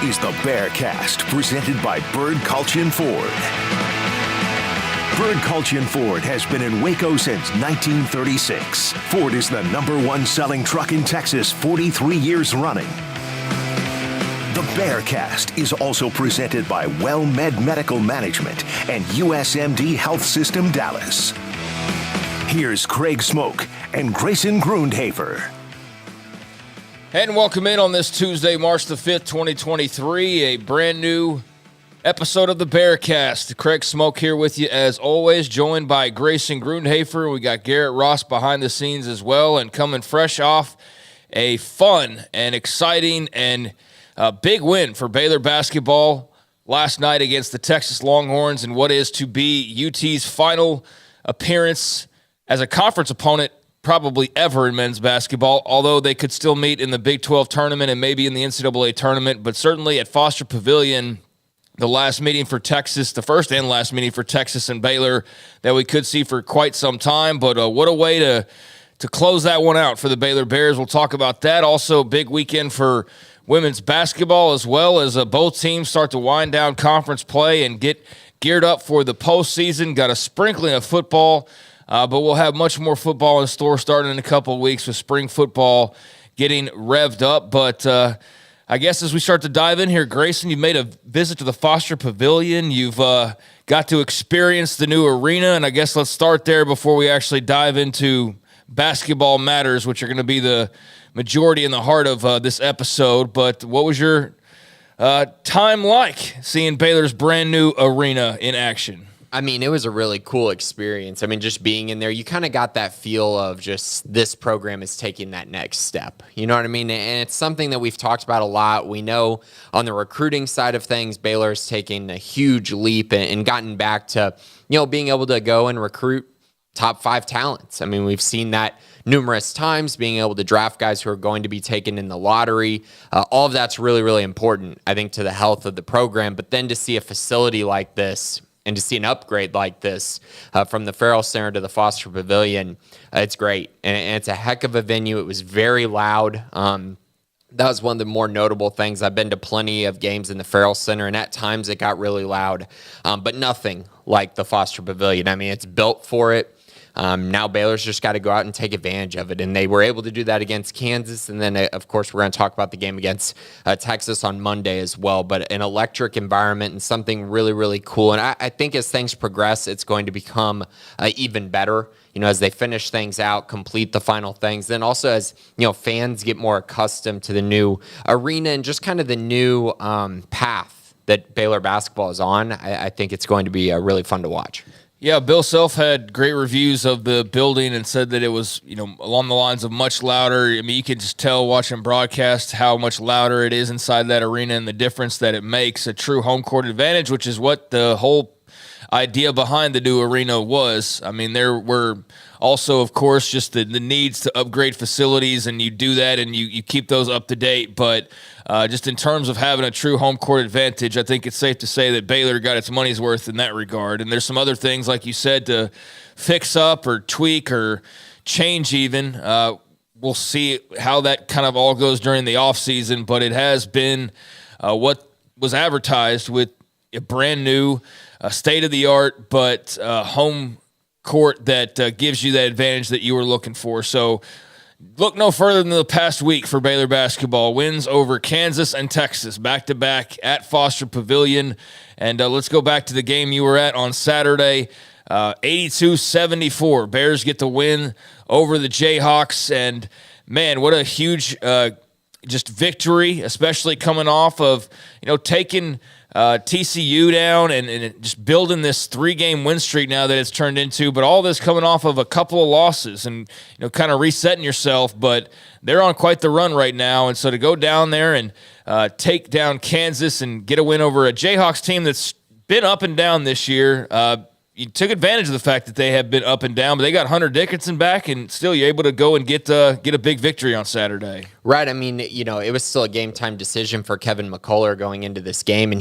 is the Bearcast, presented by Bird Culchion Ford. Bird Culchion Ford has been in Waco since 1936. Ford is the #1 selling truck in Texas 43 years running. The Bearcast is also presented by WellMed Medical Management and USMD Health System Dallas. Here's Craig Smoak and Grayson Grundhoefer. And welcome in on this Tuesday, March the 5th, 2023, a brand new episode of the Bearcast. Craig Smoak here with you as always, joined by Grayson Grundhoefer. We got Garrett Ross behind the scenes as well, and coming fresh off a fun and exciting and big win for Baylor basketball last night against the Texas Longhorns in what is to be UT's final appearance as a conference opponent probably ever in men's basketball, although they could still meet in the Big 12 tournament and maybe in the NCAA tournament, but certainly at Foster Pavilion, the last meeting for Texas, the first and last meeting for Texas and Baylor that we could see for quite some time, but what a way to close that one out for the Baylor Bears. We'll talk about that. Also, big weekend for women's basketball as well as both teams start to wind down conference play and get geared up for the postseason. Got a sprinkling of football, but we'll have much more football in store starting in a couple of weeks with spring football getting revved up. But I guess as we start to dive in here, Grayson, you've made a visit to the Foster Pavilion. You've got to experience the new arena, and I guess let's start there before we actually dive into basketball matters, which are going to be the majority in the heart of this episode. But what was your time like seeing Baylor's brand new arena in action? I mean, it was a really cool experience. I mean, just being in there, you kind of got that feel of just this program is taking that next step. You know what I mean? And it's something that we've talked about a lot. We know on the recruiting side of things, Baylor's taken a huge leap and gotten back to, being able to go and recruit top 5 talents. I mean, we've seen that numerous times, being able to draft guys who are going to be taken in the lottery. All of that's really, really important, I think, to the health of the program. But then to see a facility like this and to see an upgrade like this from the Farrell Center to the Foster Pavilion, it's great. And it's a heck of a venue. It was very loud. That was one of the more notable things. I've been to plenty of games in the Farrell Center, and at times it got really loud, but nothing like the Foster Pavilion. I mean, it's built for it. Now Baylor's just got to go out and take advantage of it, and they were able to do that against Kansas, and then, of course, we're going to talk about the game against Texas on Monday as well, but an electric environment and something really, really cool, and I think as things progress, it's going to become even better, as they finish things out, complete the final things, then also as, fans get more accustomed to the new arena and just kind of the new path that Baylor basketball is on. I think it's going to be really fun to watch. Yeah, Bill Self had great reviews of the building and said that it was, along the lines of much louder. I mean, you can just tell watching broadcast how much louder it is inside that arena and the difference that it makes. A true home court advantage, which is what the whole idea behind the new arena was. I mean, there were also, of course, just the needs to upgrade facilities, and you do that and you keep those up to date. But just in terms of having a true home court advantage, I think it's safe to say that Baylor got its money's worth in that regard. And there's some other things, like you said, to fix up or tweak or change even. We'll see how that kind of all goes during the offseason, but it has been what was advertised with a brand new state-of-the-art, but home court that gives you that advantage that you were looking for. So look no further than the past week for Baylor basketball. Wins over Kansas and Texas, back-to-back at Foster Pavilion. And let's go back to the game you were at on Saturday, 82-74. Bears get the win over the Jayhawks. And, man, what a huge just victory, especially coming off of, taking TCU down and just building this 3-game win streak now that it's turned into, but all this coming off of a couple of losses and, kind of resetting yourself, but they're on quite the run right now. And so to go down there and take down Kansas and get a win over a Jayhawks team that's been up and down this year, you took advantage of the fact that they have been up and down, but they got Hunter Dickinson back, and still you're able to go and get a big victory on Saturday. Right. I mean, it was still a game time decision for Kevin McCullough going into this game, and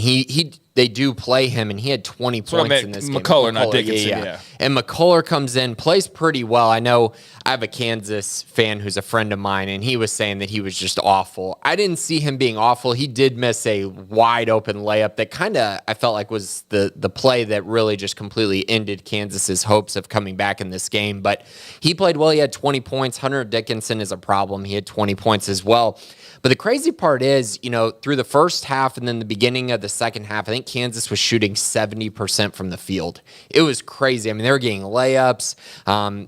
they do play him, and he had 20 points in this game. McCullough, not Dickinson. Yeah. And McCullough comes in, plays pretty well. I know I have a Kansas fan who's a friend of mine, and he was saying that he was just awful. I didn't see him being awful. He did miss a wide open layup that kind of, I felt like, was the play that really just completely ended Kansas's hopes of coming back in this game. But he played well. He had 20 points. Hunter Dickinson is a problem. He had 20 points as well. But the crazy part is, through the first half and then the beginning of the second half, I think Kansas was shooting 70% from the field. It was crazy. I mean, they were getting layups.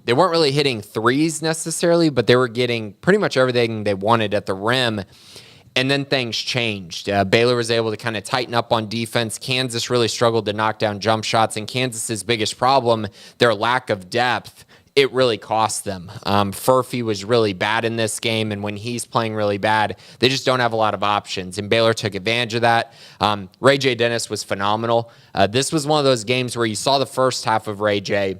They weren't really hitting threes necessarily, but they were getting pretty much everything they wanted at the rim. And then things changed. Baylor was able to kind of tighten up on defense. Kansas really struggled to knock down jump shots. And Kansas's biggest problem, their lack of depth, it really cost them. Furphy was really bad in this game, and when he's playing really bad, they just don't have a lot of options, and Baylor took advantage of that. Ray J. Dennis was phenomenal. This was one of those games where you saw the first half of Ray J.,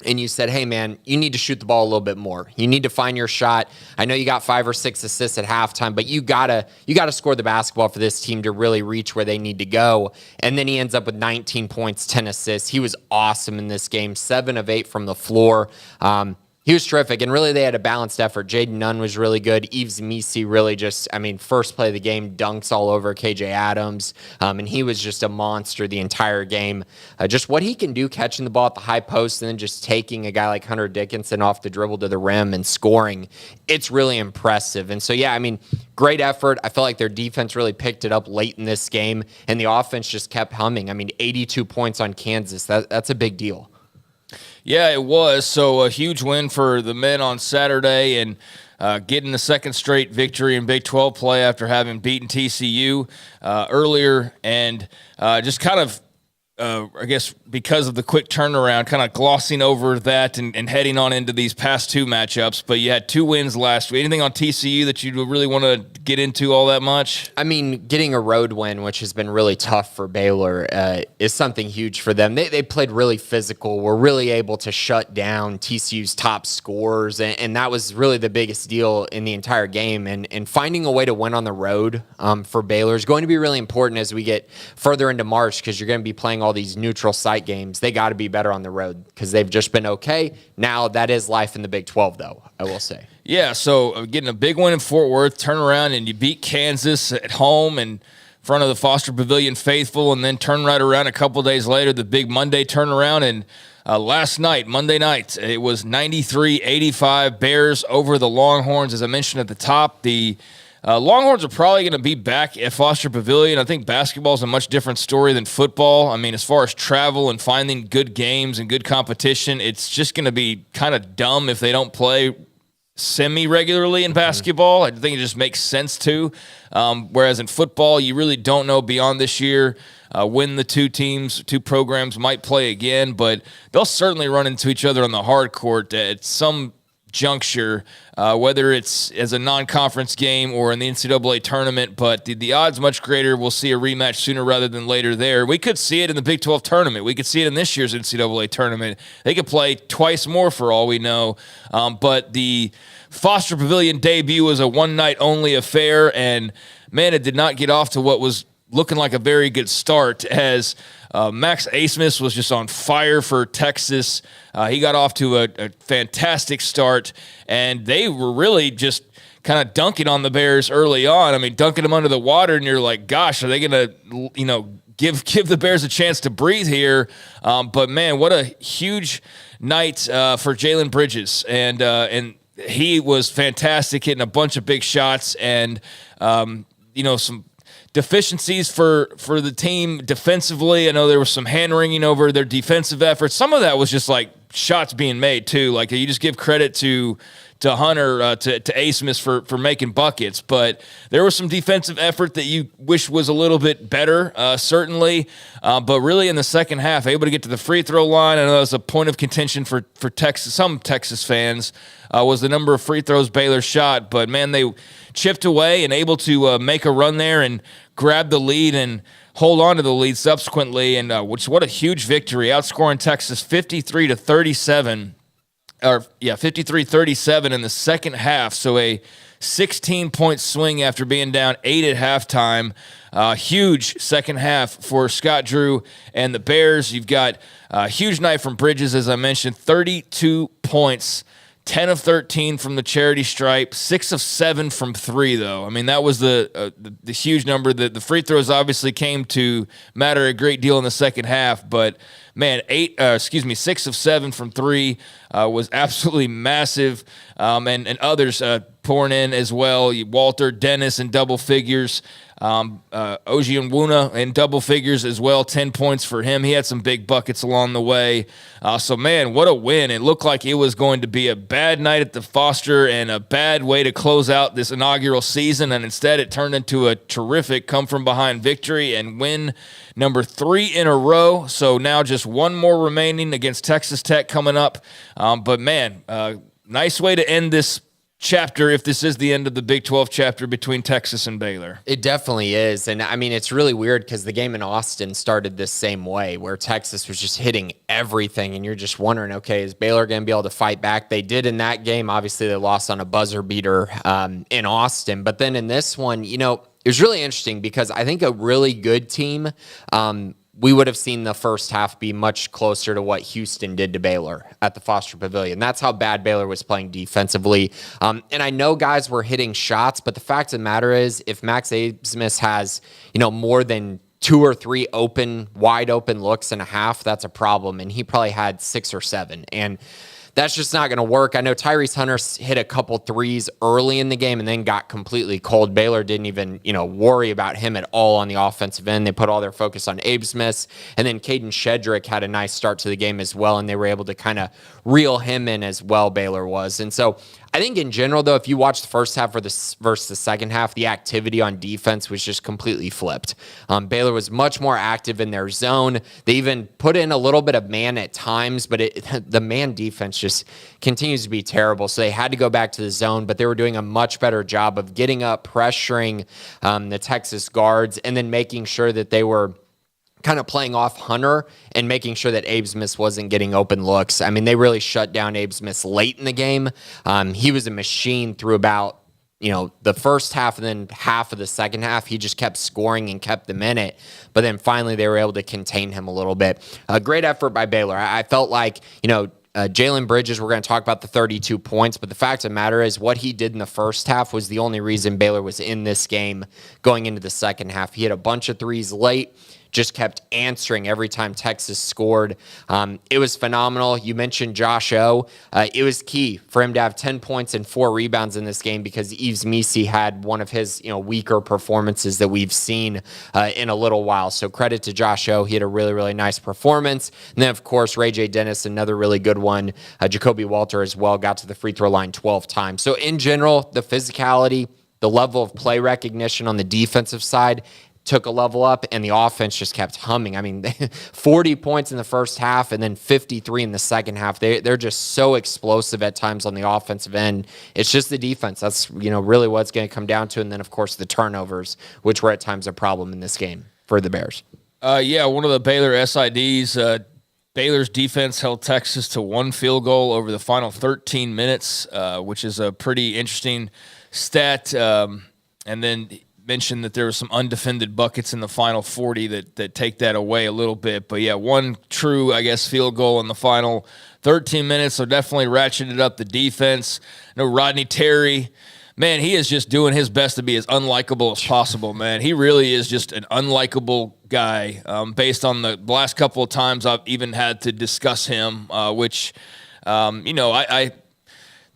and you said, hey, man, you need to shoot the ball a little bit more. You need to find your shot. I know you got 5 or 6 assists at halftime, but you gotta score the basketball for this team to really reach where they need to go. And then he ends up with 19 points, 10 assists. He was awesome in this game, 7 of 8 from the floor. He was terrific, and really they had a balanced effort. Jaden Nunn was really good. Yves Misi really first play of the game, dunks all over KJ Adams, and he was just a monster the entire game. Just what he can do catching the ball at the high post and then just taking a guy like Hunter Dickinson off the dribble to the rim and scoring, it's really impressive. And so, great effort. I felt like their defense really picked it up late in this game, and the offense just kept humming. 82 points on Kansas. That's a big deal. Yeah, it was. So a huge win for the men on Saturday and getting the second straight victory in Big 12 play after having beaten TCU earlier. And just kind of, I guess, because of the quick turnaround, kind of glossing over that and heading on into these past 2 matchups. But you had 2 wins last week. Anything on TCU that you really want to get into all that much? Getting a road win, which has been really tough for Baylor, is something huge for them. They played really physical, were really able to shut down TCU's top scorers, and that was really the biggest deal in the entire game. And finding a way to win on the road for Baylor is going to be really important as we get further into March, because you're going to be playing all these neutral site games. They got to be better on the road because they've just been okay. Now that is life in the Big 12, though, I will say. Yeah, so getting a big win in Fort Worth, turn around and you beat Kansas at home in front of the Foster Pavilion faithful, and then turn right around a couple days later, the big Monday turnaround. And last night, Monday night, it was 93-85 Bears over the Longhorns. As I mentioned at the top, the Longhorns are probably going to be back at Foster Pavilion. I think basketball is a much different story than football. As far as travel and finding good games and good competition, it's just going to be kind of dumb if they don't play semi-regularly in basketball. I think it just makes sense to. Whereas in football, you really don't know beyond this year when the two programs might play again, but they'll certainly run into each other on the hard court at some juncture, whether it's as a non-conference game or in the NCAA tournament, but the odds much greater we'll see a rematch sooner rather than later there. We could see it in the Big 12 tournament. We could see it in this year's NCAA tournament. They could play twice more for all we know, but the Foster Pavilion debut was a one-night-only affair, and, man, it did not get off to what was looking like a very good start as Max Asmus was just on fire for Texas. He got off to a fantastic start, and they were really just kind of dunking on the Bears early on. Dunking them under the water, and you're like, gosh, are they going to, give the Bears a chance to breathe here? But, man, what a huge night for Jalen Bridges. And he was fantastic, hitting a bunch of big shots and, some deficiencies for the team defensively. I know there was some hand-wringing over their defensive efforts. Some of that was just like shots being made too. Like you just give credit to Hunter, to Asmus for making buckets, but there was some defensive effort that you wish was a little bit better, certainly. But really in the second half, able to get to the free throw line. I know that was a point of contention for Texas, some Texas fans, was the number of free throws Baylor shot. But man, they chipped away and able to make a run there and grab the lead and hold on to the lead subsequently. And what a huge victory, outscoring Texas 53-37. 53-37 in the second half. So a 16-point swing after being down 8 at halftime. Huge second half for Scott Drew and the Bears. You've got a huge night from Bridges, as I mentioned, 32 points. 10 of 13 from the charity stripe, 6 of 7 from 3, though. I mean, that was the huge number. The free throws obviously came to matter a great deal in the second half, but man, 6 of 7 from 3 was absolutely massive, and others pouring in as well. Walter, Dennis in double figures. Ojianwuna in double figures as well, 10 points for him. He had some big buckets along the way. So, man, what a win. It looked like it was going to be a bad night at the Foster and a bad way to close out this inaugural season, and instead it turned into a terrific come-from-behind victory and win number 3 in a row. So now just one more remaining against Texas Tech coming up. But, man, nice way to end this chapter if this is the end of the Big 12 chapter between Texas and Baylor. It definitely is. And I mean, it's really weird because the game in Austin started this same way where Texas was just hitting everything. And you're just wondering, okay, is Baylor going to be able to fight back? They did in that game. Obviously, they lost on a buzzer beater in Austin. But then in this one, you know, it was really interesting because I think a really good team, we would have seen the first half be much closer to what Houston did to Baylor at the Foster Pavilion. That's how bad Baylor was playing defensively. And I know guys were hitting shots, but the fact of the matter is if Max Abmas has, you know, more than 2 or 3 wide open looks in a half, that's a problem. And he probably had 6 or 7. And that's just not going to work. I know Tyrese Hunter hit a couple threes early in the game and then got completely cold. Baylor didn't even, worry about him at all on the offensive end. They put all their focus on Abe Smith, and then Caden Shedrick had a nice start to the game as well, and they were able to kind of reel him in as well, Baylor was. And so I think in general, though, if you watch the first half versus the second half, the activity on defense was just completely flipped. Baylor was much more active in their zone. They even put in a little bit of man at times, but the man defense just continues to be terrible. So they had to go back to the zone, but they were doing a much better job of getting up, pressuring the Texas guards, and then making sure that they were kind of playing off Hunter and making sure that Abe Smith wasn't getting open looks. I mean, they really shut down Abe Smith late in the game. He was a machine through about, the first half and then half of the second half. He just kept scoring and kept them in it. But then finally they were able to contain him a little bit. A great effort by Baylor. I felt like, Jalen Bridges, we're going to talk about the 32 points, but the fact of the matter is what he did in the first half was the only reason Baylor was in this game going into the second half. He hit a bunch of threes late, just kept answering every time Texas scored. It was phenomenal. You mentioned Josh O. It was key for him to have 10 points and 4 rebounds in this game because Yves Misi had one of his weaker performances that we've seen in a little while. So credit to Josh O. He had a really, really nice performance. And then, of course, Ray J. Dennis, another really good one. Jacoby Walter as well, got to the free throw line 12 times. So in general, the physicality, the level of play recognition on the defensive side took a level up, and the offense just kept humming. I mean, 40 points in the first half and then 53 in the second half. They're just so explosive at times on the offensive end. It's just the defense. That's, really what it's going to come down to. And then, of course, the turnovers, which were at times a problem in this game for the Bears. One of the Baylor SIDs, Baylor's defense held Texas to 1 field goal over the final 13 minutes, which is a pretty interesting stat. And then mentioned that there were some undefended buckets in the final 40 that take that away a little bit. But, one true, field goal in the final 13 minutes, so definitely ratcheted up the defense. Rodney Terry, man, he is just doing his best to be as unlikable as possible, man. He really is just an unlikable guy based on the last couple of times I've even had to discuss him, which, I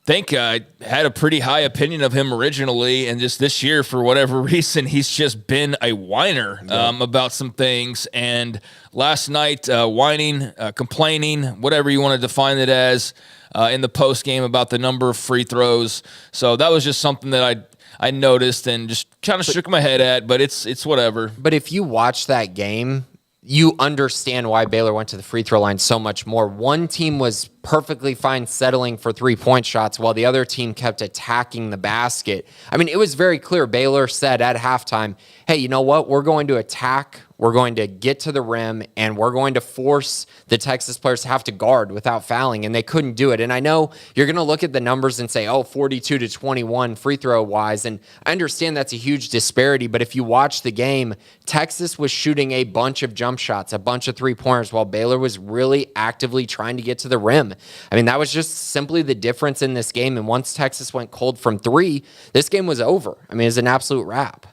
think I had a pretty high opinion of him originally, and just this year, for whatever reason, he's just been a whiner about some things. And last night, whining, complaining, whatever you want to define it as, in the post game about the number of free throws. So that was just something that I noticed and just kind of shook my head at. But it's whatever. But if you watch that game, you understand why Baylor went to the free throw line so much more. One team was perfectly fine settling for 3-point shots while the other team kept attacking the basket. I mean, it was very clear. Baylor said at halftime, hey, you know what? We're going to attack. We're going to get to the rim, and we're going to force the Texas players to have to guard without fouling, and they couldn't do it. And I know you're going to look at the numbers and say, 42-21 free throw wise, and I understand that's a huge disparity, but if you watch the game, Texas was shooting a bunch of jump shots, a bunch of three-pointers, while Baylor was really actively trying to get to the rim. I mean, that was just simply the difference in this game, and once Texas went cold from three, this game was over. I mean, it was an absolute wrap.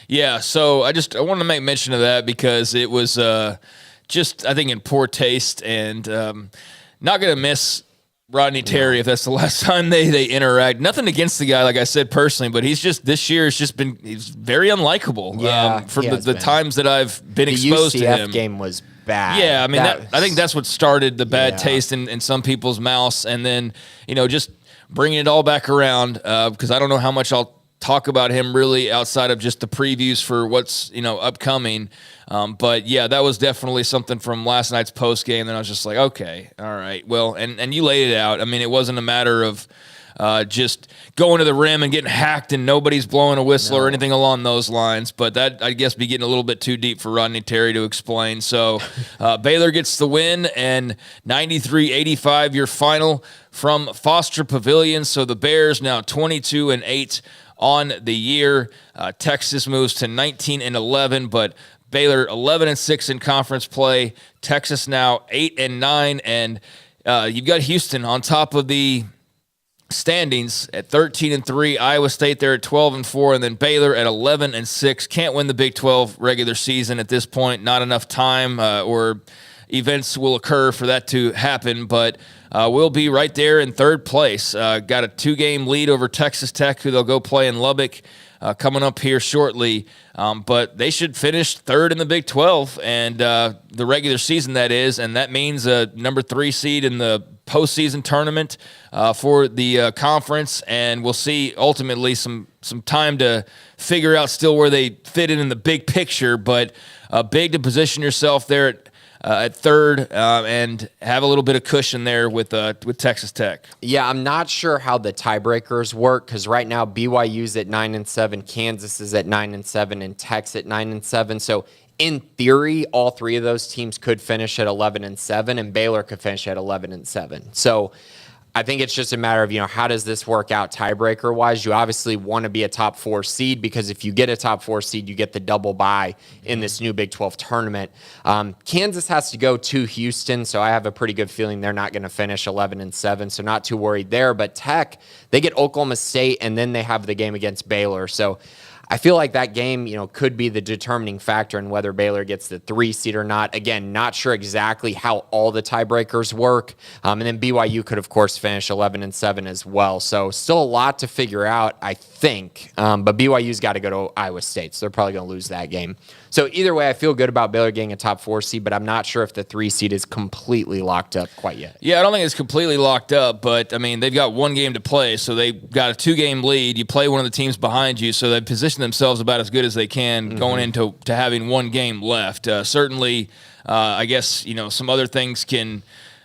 Yeah, so I wanted to make mention of that because it was just, I think, in poor taste, and not going to miss Rodney Terry if that's the last time they interact. Nothing against the guy, like I said personally, but this year has just been, he's very unlikable. From the times that I've been exposed to him. The game was bad. Yeah, I mean, I think that's what started the bad taste in some people's mouths, and then, just bringing it all back around, because I don't know how much I'll talk about him really outside of just the previews for what's upcoming, but yeah, that was definitely something from last night's post game. Then I was just like, okay, all right, well, and you laid it out. I mean, it wasn't a matter of just going to the rim and getting hacked and nobody's blowing a whistle or anything along those lines. But that, I guess, be getting a little bit too deep for Rodney Terry to explain. So Baylor gets the win, and 93-85 your final from Foster Pavilion. So the Bears now 22-8 on the year. Texas moves to 19-11, but Baylor 11-6 in conference play. Texas now 8-9, and you've got Houston on top of the standings at 13-3. Iowa State there at 12-4, and then Baylor at 11-6. Can't win the Big 12 regular season at this point. Not enough time or events will occur for that to happen, but we'll be right there in third place. Got a 2-game lead over Texas Tech, who they'll go play in Lubbock coming up here shortly. But they should finish third in the Big 12 and the regular season, that is, and that means a number 3 seed in the postseason tournament for the conference, and we'll see ultimately some time to figure out still where they fit in the big picture, but big to position yourself there at third and have a little bit of cushion there with Texas Tech. Yeah, I'm not sure how the tiebreakers work because right now BYU's at 9-7, Kansas is at 9-7, and Tech's at 9-7. So in theory, all three of those teams could finish at 11-7, and Baylor could finish at 11-7. So I think it's just a matter of, how does this work out tiebreaker wise? You obviously want to be a top 4 seed because if you get a top 4 seed, you get the double bye in this new Big 12 tournament. Kansas has to go to Houston, so I have a pretty good feeling they're not going to finish 11-7, so not too worried there. But Tech, they get Oklahoma State, and then they have the game against Baylor. So I feel like that game, could be the determining factor in whether Baylor gets the 3 seed or not. Again, not sure exactly how all the tiebreakers work. And then BYU could, of course, finish 11-7 as well. So still a lot to figure out, I think. But BYU's got to go to Iowa State, so they're probably going to lose that game. So either way, I feel good about Baylor getting a top 4 seed, but I'm not sure if the 3 seed is completely locked up quite yet. Yeah, I don't think it's completely locked up, but, they've got one game to play, so they've got a 2-game lead. You play one of the teams behind you, so they position themselves about as good as they can going into having one game left. Certainly, I guess, some other things can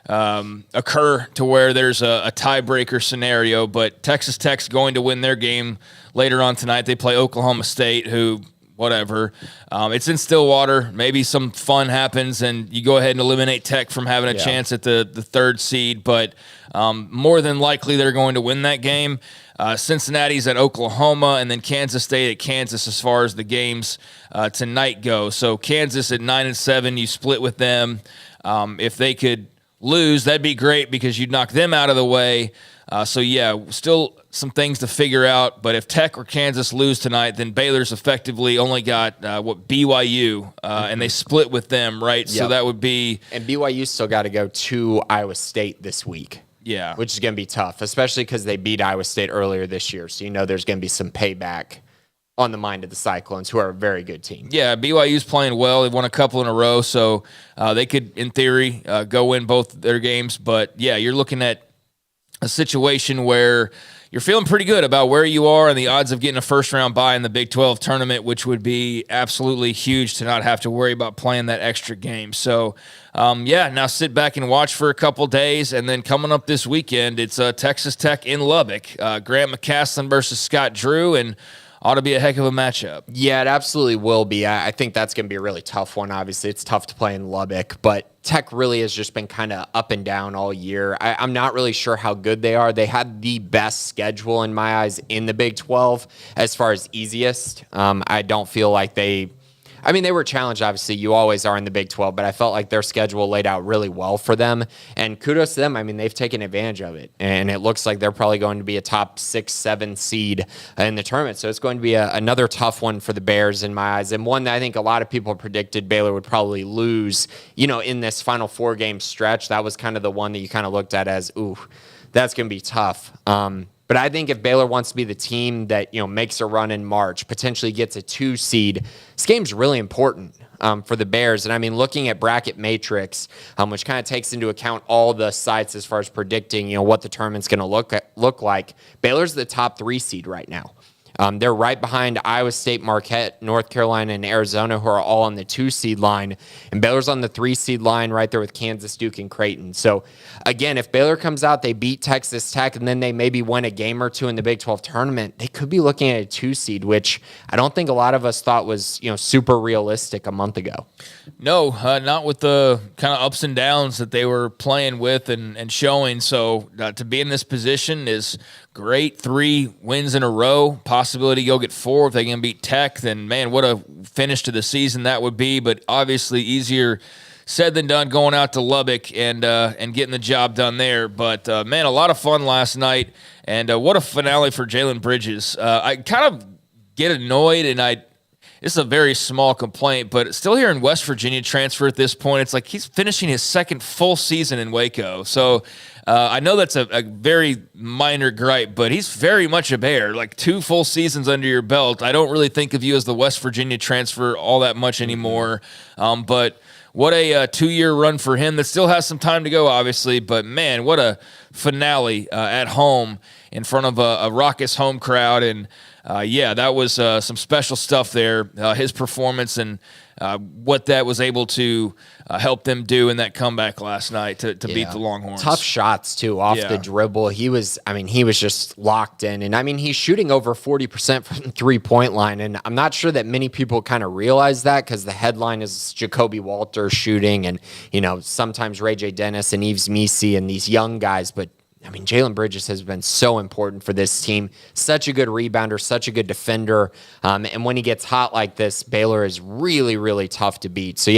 occur to where there's a tiebreaker scenario, but Texas Tech's going to win their game later on tonight. They play Oklahoma State, who – whatever. It's in Stillwater. Maybe some fun happens and you go ahead and eliminate Tech from having a chance at the 3rd seed, but more than likely they're going to win that game. Cincinnati's at Oklahoma, and then Kansas State at Kansas as far as the games tonight go. So Kansas at 9-7, you split with them. If they could lose, that'd be great because you'd knock them out of the way. Still some things to figure out. But if Tech or Kansas lose tonight, then Baylor's effectively only got BYU, and they split with them, right? Yep. So that would be... And BYU still got to go to Iowa State this week. Yeah. Which is going to be tough, especially because they beat Iowa State earlier this year. So there's going to be some payback on the mind of the Cyclones, who are a very good team. Yeah, BYU's playing well. They've won a couple in a row, so they could, in theory, go win both their games. But, yeah, you're looking at a situation where you're feeling pretty good about where you are and the odds of getting a first-round bye in the Big 12 tournament, which would be absolutely huge to not have to worry about playing that extra game. So, now sit back and watch for a couple days, and then coming up this weekend, it's Texas Tech in Lubbock. Grant McCaslin versus Scott Drew, and ought to be a heck of a matchup. Yeah, it absolutely will be. I think that's going to be a really tough one. Obviously, it's tough to play in Lubbock, but Tech really has just been kind of up and down all year. I'm not really sure how good they are. They had the best schedule in my eyes in the Big 12 as far as easiest. I don't feel like they were challenged, obviously. You always are in the Big 12, but I felt like their schedule laid out really well for them. And kudos to them. I mean, they've taken advantage of it. And it looks like they're probably going to be a top 6, 7 seed in the tournament. So it's going to be another tough one for the Bears in my eyes. And one that I think a lot of people predicted Baylor would probably lose, in this final 4-game stretch. That was kind of the one that you kind of looked at as, ooh, that's going to be tough. But I think if Baylor wants to be the team that, makes a run in March, potentially gets a 2 seed, this game's really important for the Bears. And I mean, looking at Bracket Matrix, which kind of takes into account all the sites as far as predicting, what the tournament's going to look like, Baylor's the top 3 seed right now. They're right behind Iowa State, Marquette, North Carolina, and Arizona, who are all on the 2 seed line. And Baylor's on the 3 seed line right there with Kansas, Duke, and Creighton. So, again, if Baylor comes out, they beat Texas Tech, and then they maybe win a game or 2 in the Big 12 tournament, they could be looking at a 2 seed, which I don't think a lot of us thought was, super realistic a month ago. No, not with the kind of ups and downs that they were playing with and showing. So to be in this position is great. 3 wins in a row, possibility to go get 4 if they can beat Tech. Then, man, what a finish to the season that would be. But obviously easier said than done going out to Lubbock and getting the job done there. But, man, a lot of fun last night. And what a finale for Jalen Bridges. I kind of get annoyed, and this is a very small complaint, but still here in West Virginia transfer at this point. It's like he's finishing his 2nd full season in Waco. So I know that's a very minor gripe, but he's very much a Bear. Like 2 full seasons under your belt. I don't really think of you as the West Virginia transfer all that much anymore. But what a 2-year run for him that still has some time to go, obviously. But, man, what a finale at home in front of a raucous home crowd. And, that was some special stuff there, his performance and what that was able to help them do in that comeback last night to beat the Longhorns. Tough shots, too, off the dribble. He was just locked in. And, he's shooting over 40% from the 3-point line. And I'm not sure that many people kind of realize that because the headline is Jacoby Walter shooting and, sometimes Ray J. Dennis and Yves Misi and these young guys. But Jalen Bridges has been so important for this team. Such a good rebounder, such a good defender. And when he gets hot like this, Baylor is really, really tough to beat. So,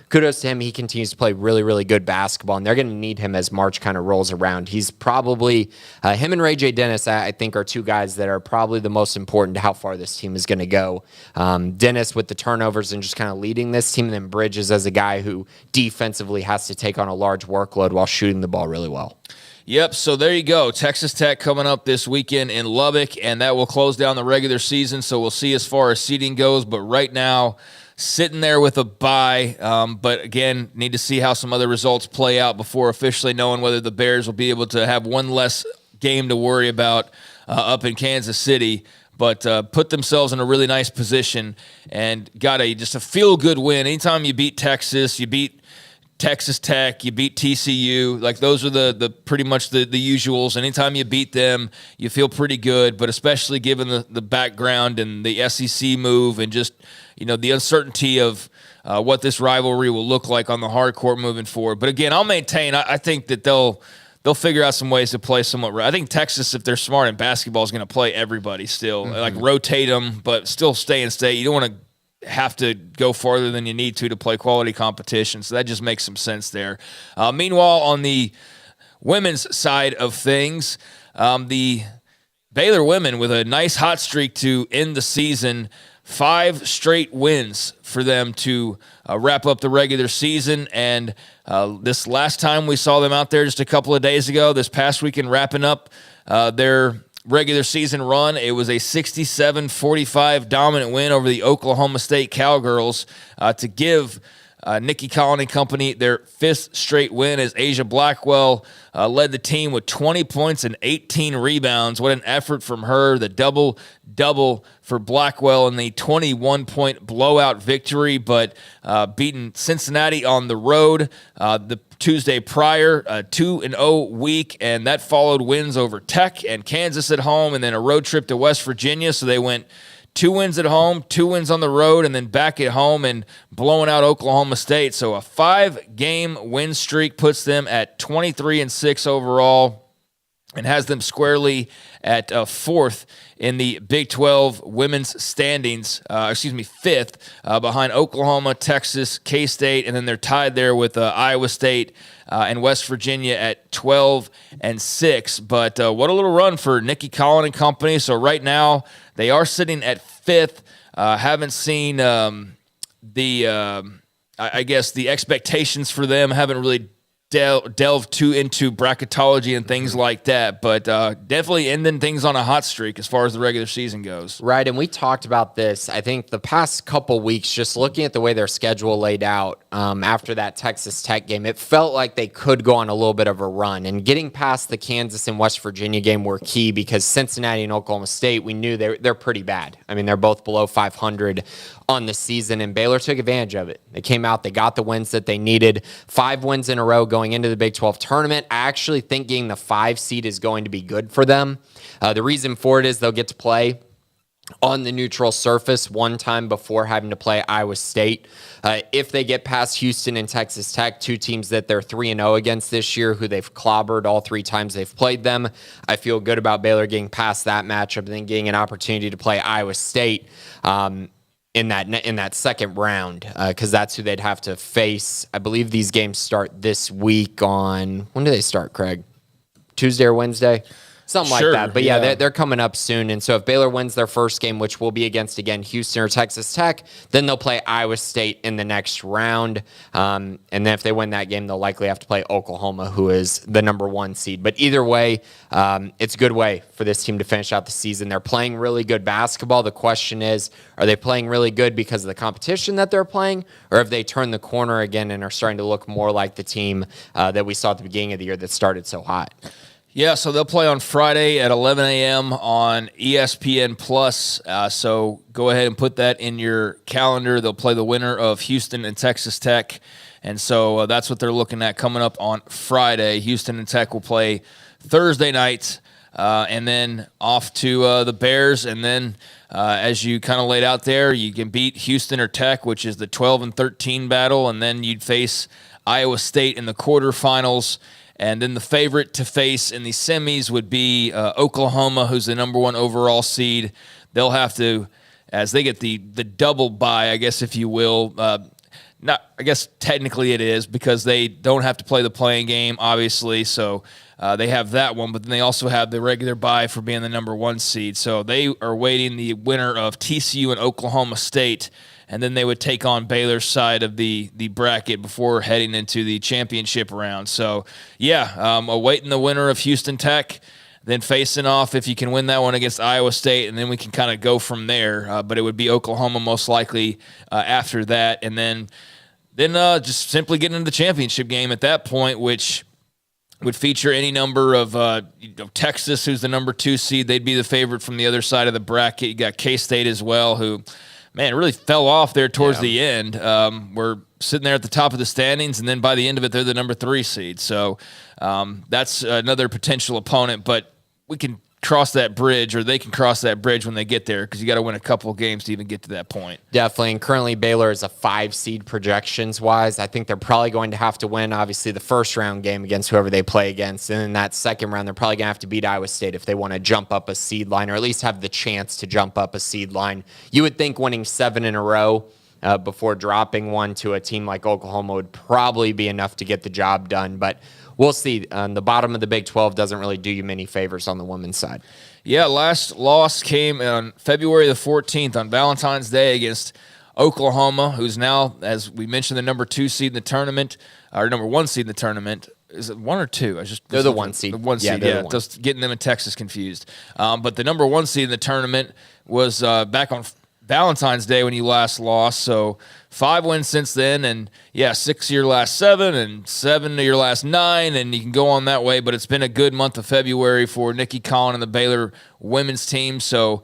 kudos to him. He continues to play really, really good basketball, and they're going to need him as March kind of rolls around. He's probably, him and Ray J. Dennis, I think, are 2 guys that are probably the most important to how far this team is going to go. Dennis with the turnovers and just kind of leading this team, and then Bridges as a guy who defensively has to take on a large workload while shooting the ball really well. Yep, so there you go. Texas Tech coming up this weekend in Lubbock, and that will close down the regular season, so we'll see as far as seeding goes. But right now, sitting there with a bye. But again, need to see how some other results play out before officially knowing whether the Bears will be able to have one less game to worry about up in Kansas City. But put themselves in a really nice position and got just a feel-good win. Anytime you beat Texas, you beat Texas Tech, you beat TCU, like those are the pretty much the usuals. Anytime you beat them, you feel pretty good, but especially given the background and the SEC move and just, the uncertainty of what this rivalry will look like on the hard court moving forward. But again, I'll maintain, I think that they'll figure out some ways to play somewhat right. I think Texas, if they're smart in basketball, is going to play everybody still, like rotate them, but still stay in state. You don't want to have to go farther than you need to play quality competition. So that just makes some sense there. Meanwhile, on the women's side of things, the Baylor women with a nice hot streak to end the season, 5 straight wins for them to wrap up the regular season. And this last time we saw them out there just a couple of days ago, this past weekend wrapping up their regular season run, it was a 67-45 dominant win over the Oklahoma State Cowgirls to give Nikki Colony Company, their fifth straight win as Asia Blackwell led the team with 20 points and 18 rebounds. What an effort from her. The double-double for Blackwell in the 21-point blowout victory, but beating Cincinnati on the road the Tuesday prior, a 2-0 week, and that followed wins over Tech and Kansas at home, and then a road trip to West Virginia. So they went 2 wins at home, 2 wins on the road, and then back at home and blowing out Oklahoma State. So a 5-game win streak puts them at 23-6 overall and has them squarely at fourth in the Big 12 women's standings, fifth, behind Oklahoma, Texas, K-State, and then they're tied there with Iowa State and West Virginia at 12-6. But what a little run for Nikki Colony Company. So right now they are sitting at fifth. Haven't seen the expectations for them haven't really delve too into bracketology and things like that, but definitely ending things on a hot streak as far as the regular season goes. Right, and we talked about this, I think, the past couple weeks, just looking at the way their schedule laid out after that Texas Tech game. It felt like they could go on a little bit of a run, and getting past the Kansas and West Virginia game were key because Cincinnati and Oklahoma State, we knew they're pretty bad. I mean, they're both below 500 on the season, and Baylor took advantage of it. They came out, they got the wins that they needed. 5 wins in a row going into the Big 12 tournament. I actually think getting the 5 seed is going to be good for them. The reason for it is they'll get to play on the neutral surface one time before having to play Iowa State. If they get past Houston and Texas Tech, 2 teams that they're 3-0 against this year, who they've clobbered all 3 times they've played them, I feel good about Baylor getting past that matchup and then getting an opportunity to play Iowa State in that second round, because that's who they'd have to face. I believe these games start this week on, when do they start, Craig? Tuesday or Wednesday? Something like that. But yeah, they're coming up soon. And so if Baylor wins their first game, which will be against, again, Houston or Texas Tech, then they'll play Iowa State in the next round. And then if they win that game, they'll likely have to play Oklahoma, who is the number 1 seed. But either way, it's a good way for this team to finish out the season. They're playing really good basketball. The question is, are they playing really good because of the competition that they're playing, or have they turned the corner again and are starting to look more like the team that we saw at the beginning of the year that started so hot? Yeah, so they'll play on Friday at 11 a.m. on ESPN+. So go ahead and put that in your calendar. They'll play the winner of Houston and Texas Tech. And so that's what they're looking at coming up on Friday. Houston and Tech will play Thursday night, and then off to the Bears. And then as you kind of laid out there, you can beat Houston or Tech, which is the 12-13 battle, and then you'd face Iowa State in the quarterfinals. And then the favorite to face in the semis would be Oklahoma, who's the number 1 overall seed. They'll have to, as they get the double bye, I guess, if you will. Not, I guess technically it is, because they don't have to play the playing game, obviously. So they have that one, but then they also have the regular bye for being the number 1 seed. So they are waiting the winner of TCU and Oklahoma State, and then they would take on Baylor's side of the bracket before heading into the championship round. So, awaiting the winner of Houston Tech, then facing off, if you can win that one, against Iowa State, and then we can kind of go from there. But it would be Oklahoma most likely after that, and then just simply getting into the championship game at that point, which would feature any number of Texas, who's the number 2 seed. They'd be the favorite from the other side of the bracket. You got K-State as well, who, man, really fell off there towards the end. We're sitting there at the top of the standings, and then by the end of it, they're the number 3 seed. So that's another potential opponent, but we can cross that bridge, or they can cross that bridge when they get there, because you got to win a couple of games to even get to that point. Definitely, and currently Baylor is a 5 seed projections-wise. I think they're probably going to have to win, obviously, the first round game against whoever they play against, and in that second round, they're probably going to have to beat Iowa State if they want to jump up a seed line, or at least have the chance to jump up a seed line. You would think winning 7 in a row before dropping one to a team like Oklahoma would probably be enough to get the job done, but we'll see. The bottom of the Big 12 doesn't really do you many favors on the women's side. Yeah, last loss came on February the 14th on Valentine's Day against Oklahoma, who's now, as we mentioned, the number 2 seed in the tournament, or number 1 seed in the tournament. Is it 1 or 2? They're the 1 seed. The 1 seed, yeah. Just getting them in Texas confused. But the number 1 seed in the tournament was back on Valentine's Day when you last lost. So 5 wins since then, and 6 of your last 7 and 7 of your last 9, and you can go on that way. But it's been a good month of February for Nikki Collin and the Baylor women's team. So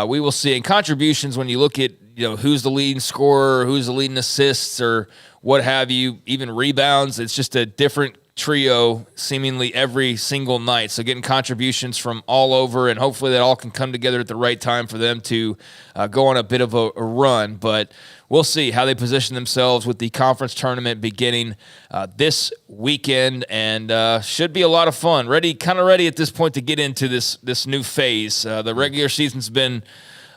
we will see. And contributions, when you look at who's the leading scorer, who's the leading assists, or what have you, even rebounds, it's just a different trio seemingly every single night. So getting contributions from all over, and hopefully that all can come together at the right time for them to go on a bit of a run. But we'll see how they position themselves with the conference tournament beginning this weekend, and should be a lot of fun. Kind of ready at this point to get into this new phase. The regular season's been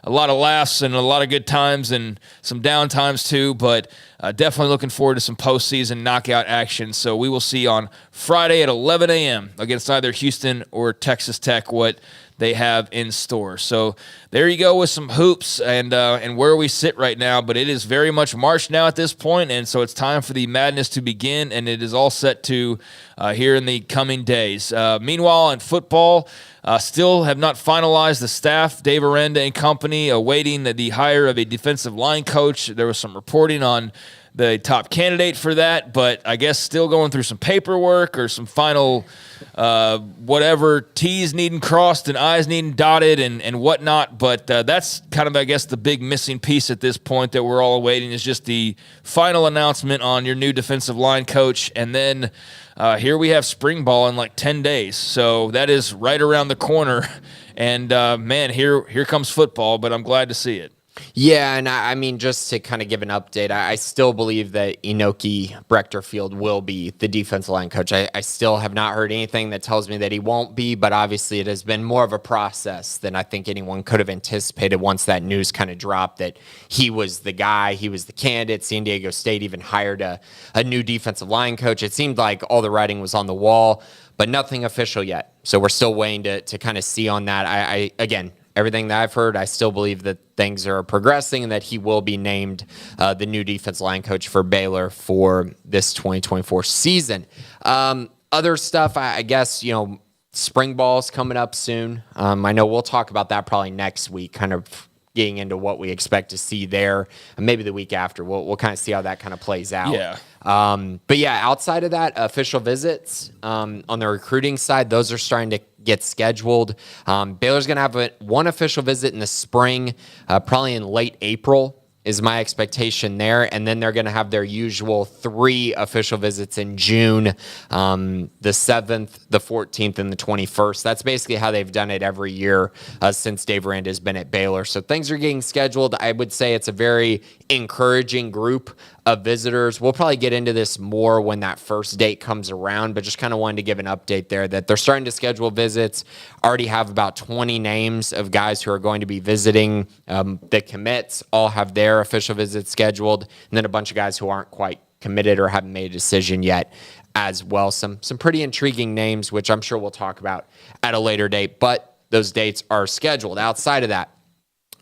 a lot of laughs and a lot of good times and some down times too, but definitely looking forward to some postseason knockout action. So we will see on Friday at 11 a.m. against either Houston or Texas Tech what they have in store. So there you go with some hoops and where we sit right now. But it is very much March now at this point, and so it's time for the madness to begin, and it is all set to here in the coming days. Meanwhile, in football, still have not finalized the staff. Dave Aranda and company awaiting the hire of a defensive line coach. There was some reporting on the top candidate for that, but I guess still going through some paperwork or some final whatever, T's needing crossed and I's needing dotted and whatnot. But that's kind of, I guess, the big missing piece at this point that we're all awaiting is just the final announcement on your new defensive line coach. And then here we have spring ball in like 10 days. So that is right around the corner. And, man, here comes football, but I'm glad to see it. Yeah, and I mean, just to kind of give an update, I still believe that Inoki Brechterfield will be the defensive line coach. I still have not heard anything that tells me that he won't be, but obviously it has been more of a process than I think anyone could have anticipated once that news kind of dropped that he was the guy, he was the candidate. San Diego State even hired a new defensive line coach. It seemed like all the writing was on the wall, but nothing official yet. So we're still waiting to kind of see on that. Again, everything that I've heard, I still believe that things are progressing and that he will be named the new defense line coach for Baylor for this 2024 season. Other stuff, I guess, spring ball's coming up soon. I know we'll talk about that probably next week, kind of getting into what we expect to see there, and maybe the week after. We'll kind of see how that kind of plays out. Yeah. But yeah, outside of that, official visits on the recruiting side, those are starting to get scheduled. Baylor's going to have one official visit in the spring, probably in late April is my expectation there. And then they're going to have their usual 3 official visits in June, the 7th, the 14th, and the 21st. That's basically how they've done it every year since Dave Aranda has been at Baylor. So things are getting scheduled. I would say it's a very encouraging group of visitors. We'll probably get into this more when that first date comes around, but just kind of wanted to give an update there that they're starting to schedule visits. Already have about 20 names of guys who are going to be visiting. The commits all have their official visits scheduled, and then a bunch of guys who aren't quite committed or haven't made a decision yet as well. Some pretty intriguing names, which I'm sure we'll talk about at a later date, but those dates are scheduled. Outside of that,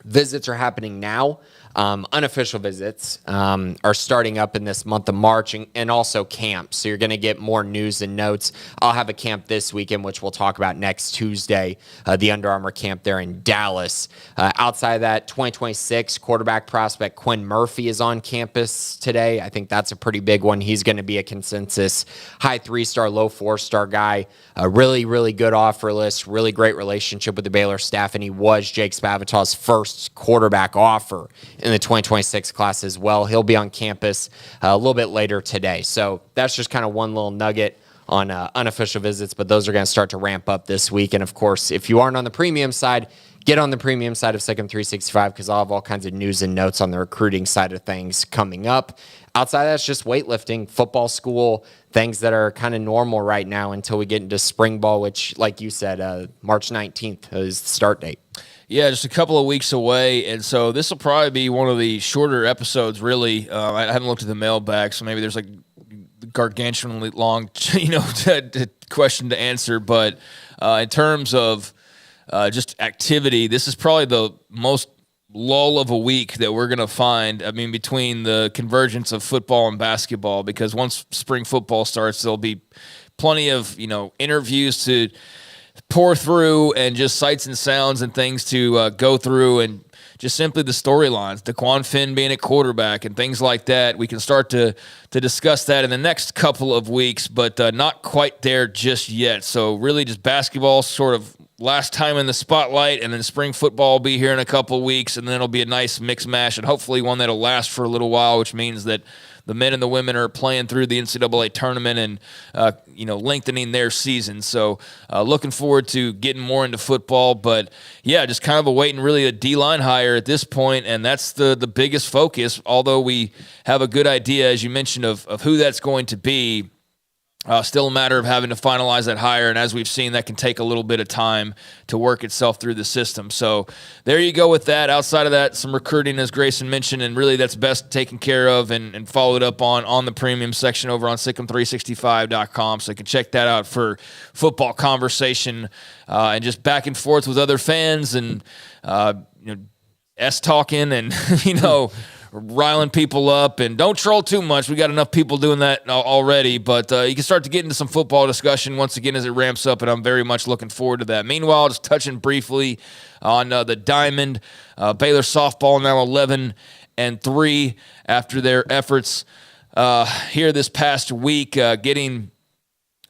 visits are happening now. Unofficial visits are starting up in this month of March, and also camps. So you're going to get more news and notes. I'll have a camp this weekend, which we'll talk about next Tuesday, the Under Armour camp there in Dallas. Outside of that, 2026 quarterback prospect Quinn Murphy is on campus today. I think that's a pretty big one. He's going to be a consensus high 3-star, low 4-star guy. A really, really good offer list, really great relationship with the Baylor staff, and he was Jake Spavital's first quarterback offer in the 2026 class as well. He'll be on campus a little bit later today. So that's just kind of one little nugget on unofficial visits, but those are going to start to ramp up this week. And of course, if you aren't on the premium side, get on the premium side of Second 365 because I'll have all kinds of news and notes on the recruiting side of things coming up. Outside of that, it's just weightlifting, football school, things that are kind of normal right now until we get into spring ball, which, like you said, March 19th is the start date. Yeah, just a couple of weeks away, and so this will probably be one of the shorter episodes, really. I haven't looked at the mailbag, so maybe there's like gargantuanly long, question to answer. But in terms of just activity, this is probably the most lull of a week that we're going to find. I mean, between the convergence of football and basketball, because once spring football starts, there'll be plenty of interviews to pour through and just sights and sounds and things to go through and just simply the storylines, DeQuan Finn being at quarterback and things like that. We can start to discuss that in the next couple of weeks, but not quite there just yet. So really just basketball sort of last time in the spotlight, and then spring football will be here in a couple of weeks, and then it'll be a nice mix mash, and hopefully one that'll last for a little while, which means that the men and the women are playing through the NCAA tournament and, lengthening their season. So looking forward to getting more into football. But, yeah, just kind of awaiting really a D-line hire at this point, and that's the biggest focus, although we have a good idea, as you mentioned, of who that's going to be. Still a matter of having to finalize that hire, and as we've seen, that can take a little bit of time to work itself through the system. So there you go with that. Outside of that, some recruiting, as Grayson mentioned, and really that's best taken care of and followed up on the premium section over on Sikkim365.com. So you can check that out for football conversation and just back and forth with other fans and S-talking and, riling people up, and don't troll too much. We got enough people doing that already, but you can start to get into some football discussion once again as it ramps up, and I'm very much looking forward to that. Meanwhile, just touching briefly on the Diamond, Baylor softball now 11-3 after their efforts here this past week, getting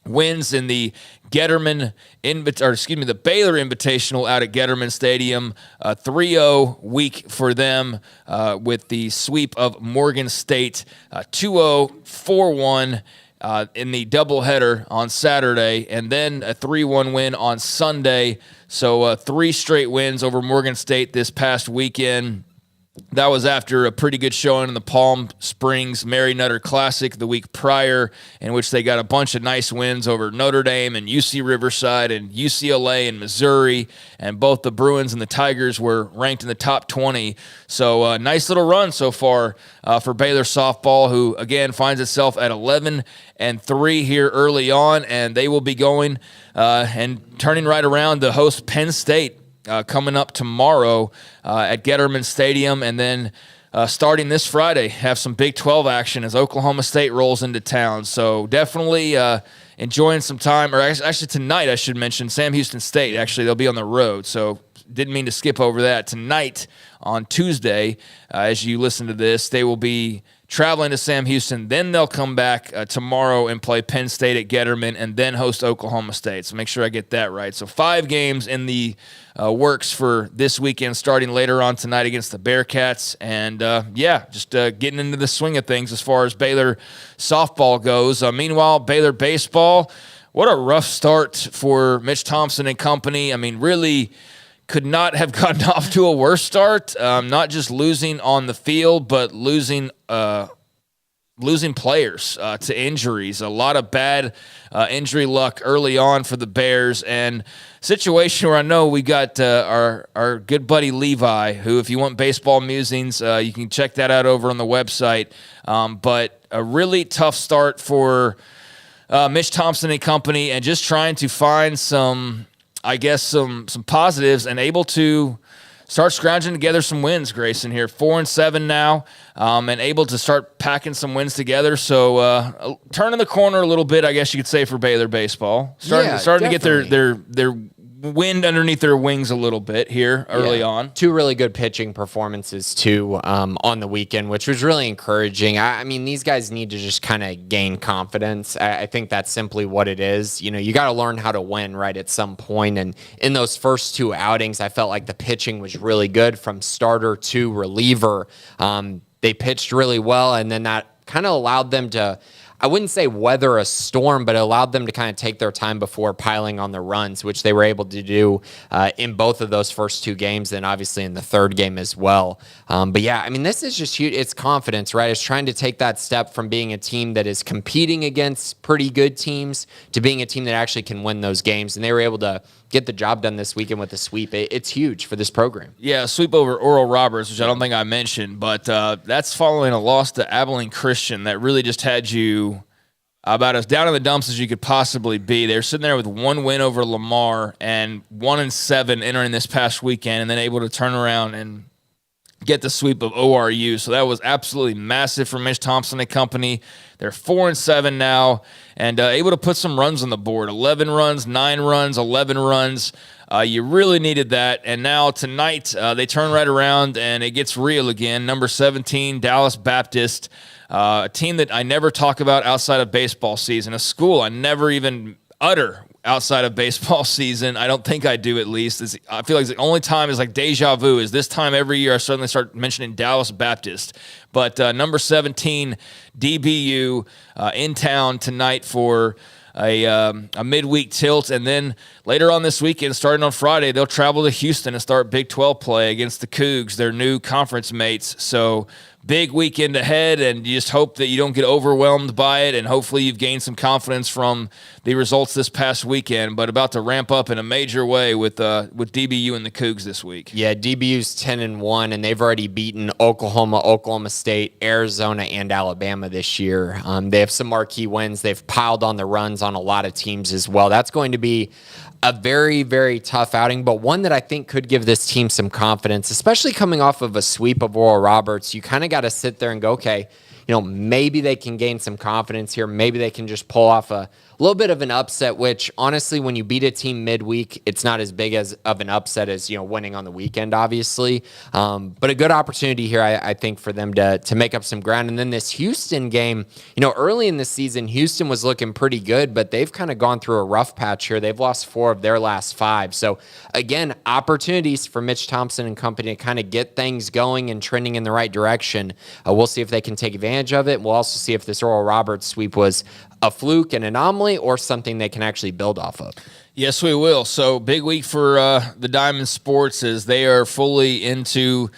wins in the the Baylor Invitational out at Getterman Stadium, 3-0 week for them with the sweep of Morgan State, 2-0, 4-1 in the doubleheader on Saturday, and then a 3-1 win on Sunday. So 3 straight wins over Morgan State this past weekend. That was after a pretty good showing in the Palm Springs Mary Nutter Classic the week prior, in which they got a bunch of nice wins over Notre Dame and UC Riverside and UCLA and Missouri, and both the Bruins and the Tigers were ranked in the top 20. So nice little run so far for Baylor softball, who, again, finds itself at 11-3 here early on, and they will be going and turning right around to host Penn State coming up tomorrow at Getterman Stadium, and then starting this Friday, have some Big 12 action as Oklahoma State rolls into town. So definitely enjoying some time, or actually tonight I should mention, Sam Houston State, actually they'll be on the road, so didn't mean to skip over that. Tonight on Tuesday, as you listen to this, they will be traveling to Sam Houston, then they'll come back tomorrow and play Penn State at Getterman, and then host Oklahoma State. So make sure I get that right. So 5 games in the works for this weekend, starting later on tonight against the Bearcats. And, just getting into the swing of things as far as Baylor softball goes. Meanwhile, Baylor baseball, what a rough start for Mitch Thompson and company. I mean, really could not have gotten off to a worse start. Not just losing on the field, but losing players to injuries. A lot of bad injury luck early on for the Bears, and situation where I know we got our good buddy Levi, who, if you want baseball musings, you can check that out over on the website. But a really tough start for Mitch Thompson and company, and just trying to find some positives and able to start scrounging together some wins, Grayson, here. 4-7 now, and able to start packing some wins together. So turning the corner a little bit, I guess you could say, for Baylor baseball. Starting to get their wind underneath their wings a little bit here early on. 2 really good pitching performances, too, on the weekend, which was really encouraging. I mean, these guys need to just kind of gain confidence. I think that's simply what it is. You got to learn how to win, right, at some point. And in those first 2 outings, I felt like the pitching was really good from starter to reliever. They pitched really well, and then that kind of allowed them to, I wouldn't say weather a storm, but it allowed them to kind of take their time before piling on the runs, which they were able to do in both of those first 2 games, and obviously in the third game as well. But yeah, I mean, this is just huge. It's confidence, right? It's trying to take that step from being a team that is competing against pretty good teams to being a team that actually can win those games. And they were able to get the job done this weekend with a sweep. It's huge for this program. Yeah, sweep over Oral Roberts, which I don't think I mentioned, but that's following a loss to Abilene Christian that really just had you about as down in the dumps as you could possibly be. They're sitting there with 1 win over Lamar and 1-7 entering this past weekend, and then able to turn around and get the sweep of ORU. So that was absolutely massive for Mitch Thompson and company. They're 4-7 now and able to put some runs on the board. 11 runs, 9 runs, 11 runs. You really needed that. And now tonight they turn right around and it gets real again. Number 17, Dallas Baptist, a team that I never talk about outside of baseball season, a school I never even utter outside of baseball season. I don't think I do, at least. I feel like the only time is like deja vu is this time every year I suddenly start mentioning Dallas Baptist. But number 17, DBU, in town tonight for a midweek tilt. And then later on this weekend, starting on Friday, they'll travel to Houston and start Big 12 play against the Cougs, their new conference mates. So big weekend ahead, and you just hope that you don't get overwhelmed by it, and hopefully you've gained some confidence from the results this past weekend, but about to ramp up in a major way with DBU and the Cougs this week. Yeah, DBU's 10-1, and they've already beaten Oklahoma, Oklahoma State, Arizona, and Alabama this year. They have some marquee wins. They've piled on the runs on a lot of teams as well. That's going to be a very, very tough outing, but one that I think could give this team some confidence, especially coming off of a sweep of Oral Roberts. You kind of got to sit there and go, okay, maybe they can gain some confidence here. Maybe they can just pull off a little bit of an upset, which honestly, when you beat a team midweek, it's not as big of an upset as, winning on the weekend, obviously. But a good opportunity here, I think, for them to make up some ground. And then this Houston game, early in the season, Houston was looking pretty good, but they've kind of gone through a rough patch here. They've lost 4 of their last 5. So again, opportunities for Mitch Thompson and company to kind of get things going and trending in the right direction. We'll see if they can take advantage of it. We'll also see if this Oral Roberts sweep was a fluke, an anomaly, or something they can actually build off of. Yes, we will. So big week for the Diamond Sports as they are fully into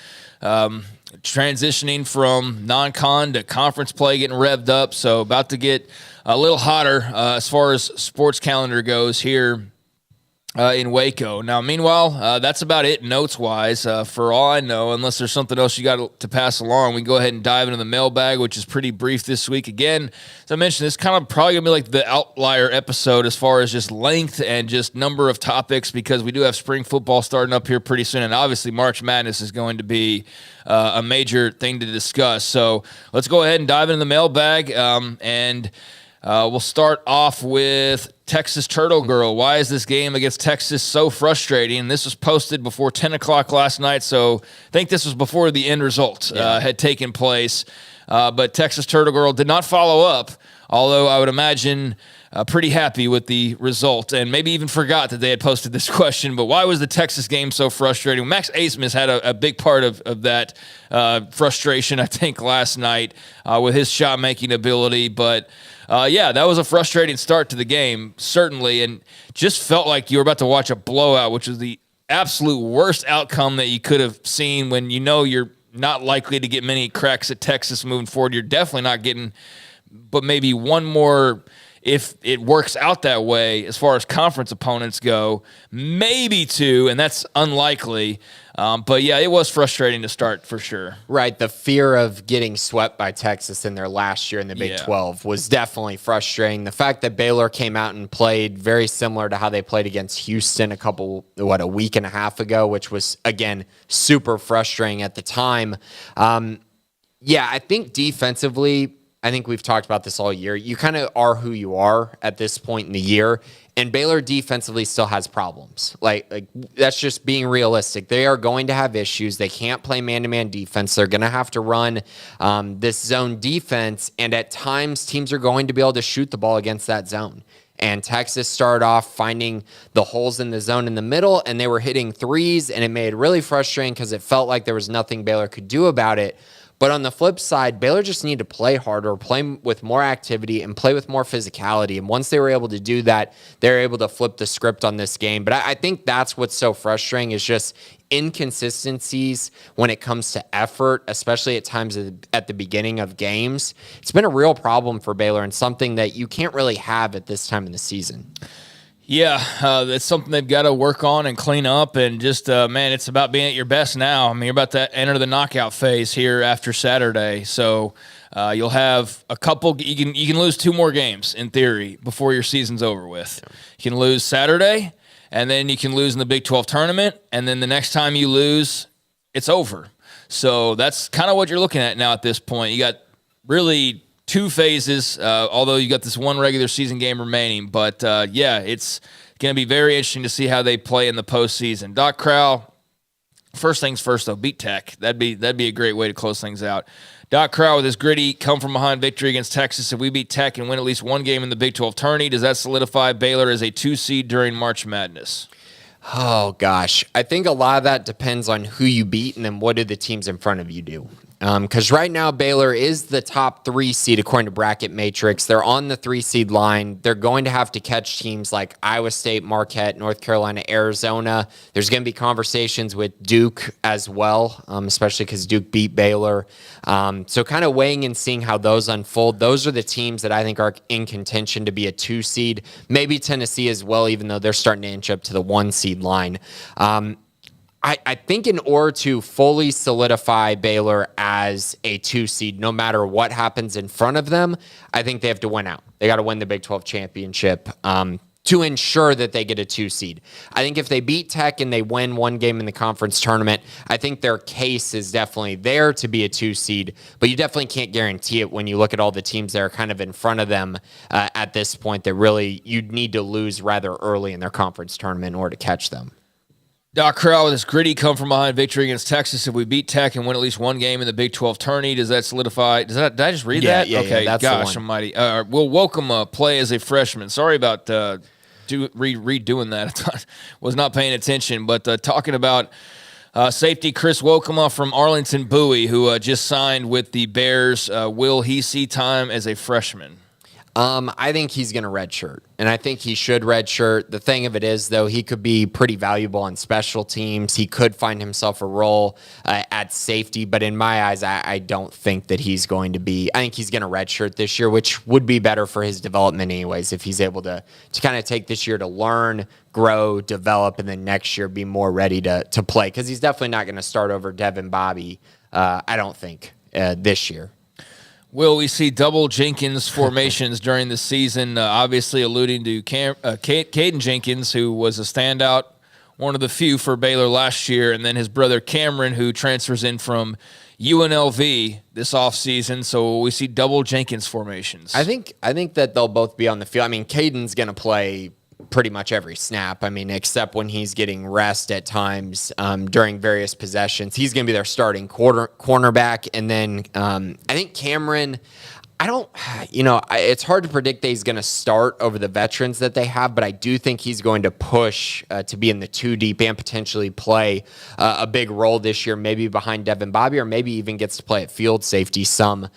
transitioning from non-con to conference play, getting revved up. So about to get a little hotter as far as sports calendar goes here in Waco. Now, meanwhile, that's about it notes-wise. For all I know, unless there's something else you got to pass along, we can go ahead and dive into the mailbag, which is pretty brief this week. Again, as I mentioned, this kind of probably going to be like the outlier episode as far as just length and just number of topics, because we do have spring football starting up here pretty soon, and obviously March Madness is going to be a major thing to discuss. So let's go ahead and dive into the mailbag, and we'll start off with Texas Turtle Girl. Why is this game against Texas so frustrating? This was posted before 10 o'clock last night, so I think this was before the end result had taken place. But Texas Turtle Girl did not follow up, although I would imagine pretty happy with the result, and maybe even forgot that they had posted this question. But why was the Texas game so frustrating? Max Asmus had a big part of that frustration, I think, last night with his shot-making ability. But that was a frustrating start to the game, certainly, and just felt like you were about to watch a blowout, which was the absolute worst outcome that you could have seen when you're not likely to get many cracks at Texas moving forward. You're definitely not getting but maybe one more if it works out that way as far as conference opponents go, maybe 2, and that's unlikely. But yeah, it was frustrating to start for sure. Right. The fear of getting swept by Texas in their last year in the Big 12 was definitely frustrating. The fact that Baylor came out and played very similar to how they played against Houston a week and a half ago, which was, again, super frustrating at the time. I think defensively, I think we've talked about this all year. You kind of are who you are at this point in the year. And Baylor defensively still has problems. Like that's just being realistic. They are going to have issues. They can't play man-to-man defense. They're going to have to run this zone defense. And at times, teams are going to be able to shoot the ball against that zone. And Texas started off finding the holes in the zone in the middle, and they were hitting threes, and it made it really frustrating because it felt like there was nothing Baylor could do about it. But on the flip side, Baylor just needed to play harder, play with more activity, and play with more physicality. And once they were able to do that, they were able to flip the script on this game. But I think that's what's so frustrating is just inconsistencies when it comes to effort, especially at times at the beginning of games. It's been a real problem for Baylor and something that you can't really have at this time in the season. Yeah, that's something they've got to work on and clean up, and just, it's about being at your best now. I mean, you're about to enter the knockout phase here after Saturday, so you'll have a couple. You can lose 2 more games in theory before your season's over with. You can lose Saturday, and then you can lose in the Big 12 tournament, and then the next time you lose, it's over. So that's kind of what you're looking at now at this point. You got really 2 phases, although you got this one regular season game remaining. But, it's going to be very interesting to see how they play in the postseason. Doc Crowell, first things first, though, beat Tech. That'd be a great way to close things out. Doc Crowell with his gritty come-from-behind victory against Texas. If we beat Tech and win at least one game in the Big 12 tourney, does that solidify Baylor as a 2 seed during March Madness? Oh, gosh. I think a lot of that depends on who you beat and then what do the teams in front of you do. Because right now, Baylor is the top 3 seed according to Bracket Matrix. They're on the 3 seed line. They're going to have to catch teams like Iowa State, Marquette, North Carolina, Arizona. There's going to be conversations with Duke as well, especially because Duke beat Baylor. So kind of weighing and seeing how those unfold. Those are the teams that I think are in contention to be a 2 seed. Maybe Tennessee as well, even though they're starting to inch up to the 1 seed line. I think in order to fully solidify Baylor as a 2 seed, no matter what happens in front of them, I think they have to win out. They got to win the Big 12 championship to ensure that they get a 2 seed. I think if they beat Tech and they win one game in the conference tournament, I think their case is definitely there to be a 2 seed, but you definitely can't guarantee it when you look at all the teams that are kind of in front of them at this point that really you'd need to lose rather early in their conference tournament in order to catch them. Doc Crowell with his gritty come-from-behind victory against Texas. If we beat Tech and win at least one game in the Big 12 tourney, does that solidify? Did I just read that? Yeah, okay, that's gosh the one. almighty. Will Welcome play as a freshman? Sorry about redoing that. I was not paying attention, but talking about safety Chris Welcome from Arlington Bowie, who just signed with the Bears. Will he see time as a freshman? I think he's going to redshirt, and I think he should redshirt. The thing of it is, though, he could be pretty valuable on special teams. He could find himself a role at safety, but in my eyes, I don't think that he's going to be. I think he's going to redshirt this year, which would be better for his development anyways, if he's able to kind of take this year to learn, grow, develop, and then next year be more ready to play, because he's definitely not going to start over Devin Bobby, I don't think, this year. Will we see double Jenkins formations during the season? Obviously alluding to Caden Jenkins, who was a standout, one of the few for Baylor last year, and then his brother Cameron, who transfers in from UNLV this offseason. So we see double Jenkins formations. I think that they'll both be on the field. I mean, Caden's going to play pretty much every snap. I mean, except when he's getting rest at times during various possessions. He's going to be their starting cornerback. And then I think Cameron, it's hard to predict that he's going to start over the veterans that they have, but I do think he's going to push to be in the 2 deep and potentially play a big role this year, maybe behind Devin Bobby, or maybe even gets to play at field safety some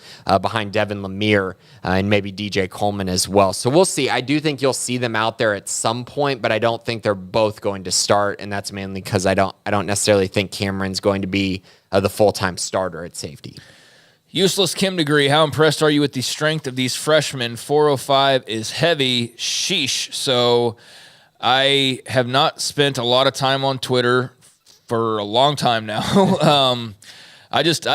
behind Devin Lemire and maybe DJ Coleman as well. So we'll see. I do think you'll see them out there at some point, but I don't think they're both going to start, and that's mainly because I don't necessarily think Cameron's going to be the full-time starter at safety. Useless Kim Degree, how impressed are you with the strength of these freshmen? 405 is heavy. Sheesh. So I have not spent a lot of time on Twitter for a long time now. I'm just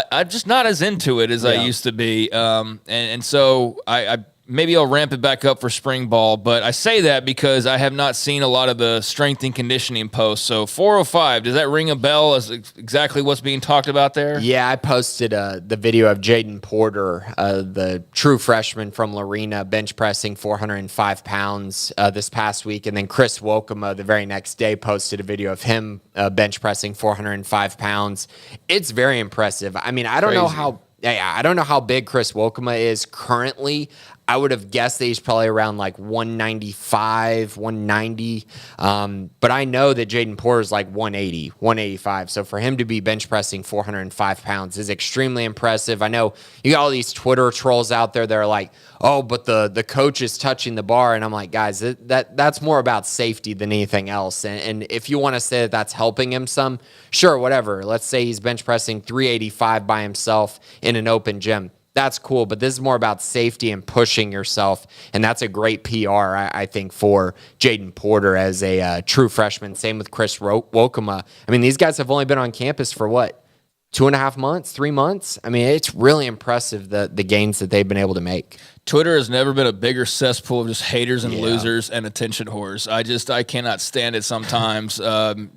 not as into it as I used to be. And so I maybe I'll ramp it back up for spring ball, but I say that because I have not seen a lot of the strength and conditioning posts. So 405, does that ring a bell as exactly what's being talked about there? Yeah, I posted the video of Jaden Porter, the true freshman from Lorena, bench pressing 405 pounds this past week. And then Chris Welcome the very next day posted a video of him bench pressing 405 pounds. It's very impressive. I mean, I don't know how big Chris Welcome is currently. I would have guessed that he's probably around like 195, 190. But I know that Jaden Porter is like 180, 185. So for him to be bench pressing 405 pounds is extremely impressive. I know you got all these Twitter trolls out there that are like, oh, but the coach is touching the bar. And I'm like, guys, that's more about safety than anything else. And if you want to say that that's helping him some, sure, whatever. Let's say he's bench pressing 385 by himself in an open gym. That's cool, but this is more about safety and pushing yourself, and that's a great PR, I think, for Jaden Porter as a true freshman. Same with Chris Welcome. I mean, these guys have only been on campus for, 2.5 months, 3 months? I mean, it's really impressive the gains that they've been able to make. Twitter has never been a bigger cesspool of just haters and losers and attention whores. I cannot stand it sometimes.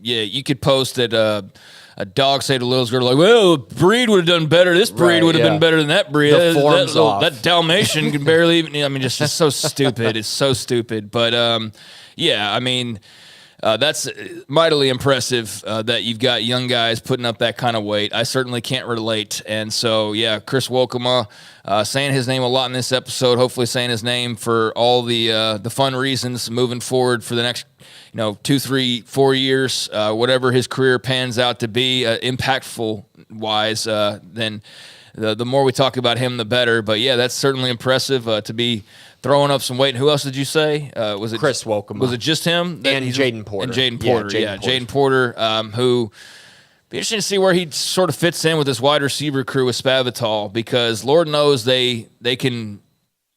You could post that dog say to Little's girl, like, well, breed would have done better. This breed would have been better than that breed. That Dalmatian can barely even, I mean, just so stupid. It's so stupid. But, yeah, I mean, that's mightily impressive that you've got young guys putting up that kind of weight. I certainly can't relate. And so, yeah, Chris Wolkema, saying his name a lot in this episode, hopefully saying his name for all the fun reasons moving forward for the next 2, 3, 4 years, whatever his career pans out to be, impactful wise, then the more we talk about him, the better. But yeah, that's certainly impressive to be throwing up some weight. And who else did you say? Was it Chris Wolkema? Was it just him? And Jaden Porter. Jaden Porter, who be interesting to see where he sort of fits in with this wide receiver crew with Spavital, because Lord knows they can